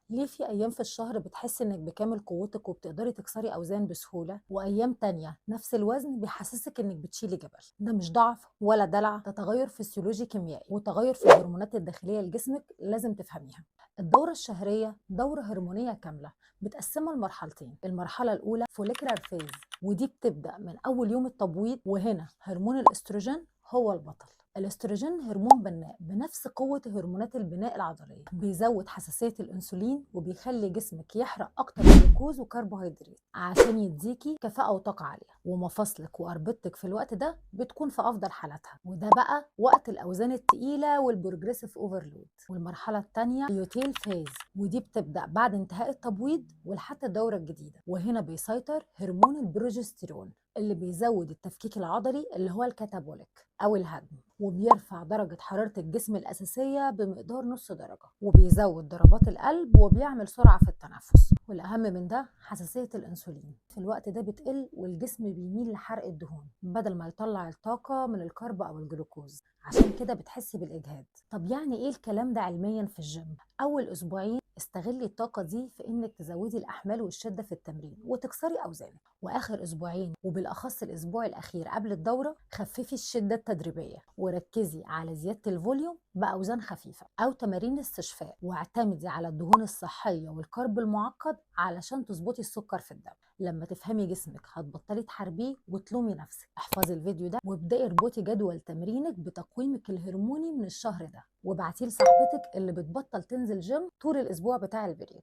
ليه في أيام في الشهر بتحسي إنك بكامل قوتك وبتقدري تكسري أوزان بسهولة، وأيام تانية نفس الوزن بيحسسك إنك بتشيلي جبل؟ ده مش ضعف ولا دلع، ده تغير فسيولوجي كيميائي وتغير في الهرمونات الداخلية لجسمك لازم تفهميها. الدورة الشهرية دورة هرمونية كاملة متقسمة لمرحلتين. المرحلة الأولى فوليكولار فيز، ودي بتبدأ من أول يوم التبويض، وهنا هرمون الأستروجين هو البطل. الاستروجين هرمون بناء بنفس قوة هرمونات البناء العضلية، بيزود حساسية الأنسولين وبيخلي جسمك يحرق أكتر جلوكوز وكربوهيدرات عشان يديكي كفاءة وطاقة عالية، ومفاصلك وأربطتك في الوقت ده بتكون في أفضل حالاتها، وده بقى وقت الأوزان التقيلة والبروجريسيف أوفرلود. والمرحلة التانية اليوتيل فيز، ودي بتبدأ بعد انتهاء التبويض ولحتى الدورة الجديدة، وهنا بيسيطر هرمون البروجستيرون اللي بيزود التفكيك العضلي اللي هو الكاتابوليك أو الهدم، وبيرفع درجة حرارة الجسم الأساسية بمقدار نص درجة، وبيزود ضربات القلب وبيعمل سرعة في التنفس. والأهم من ده حساسية الأنسولين في الوقت ده بتقل، والجسم بيميل لحرق الدهون بدل ما يطلع الطاقة من الكرب أو الجلوكوز، عشان كده بتحسي بالإجهاد. طب يعني إيه الكلام ده علميا في الجيم؟ أول أسبوعين استغلي الطاقة دي في إنك تزودي الأحمال والشدة في التمرين وتكسري أوزانك، وآخر أسبوعين وبالأخص الأسبوع الأخير قبل الدورة خففي الشدة التدريبية وركزي على زيادة الفوليوم بأوزان خفيفة أو تمارين استشفاء، واعتمدي على الدهون الصحية والكرب المعقد علشان تظبطي السكر في الدم. لما تفهمي جسمك هتبطلي تحاربيه وتلومي نفسك. احفظي الفيديو ده وابدأي اربطي جدول تمرينك بتقويمك الهرموني من الشهر ده، وابعتيه لصاحبتك اللي بتبطل تنزل جيم طول الأسبوع بتاع البريد.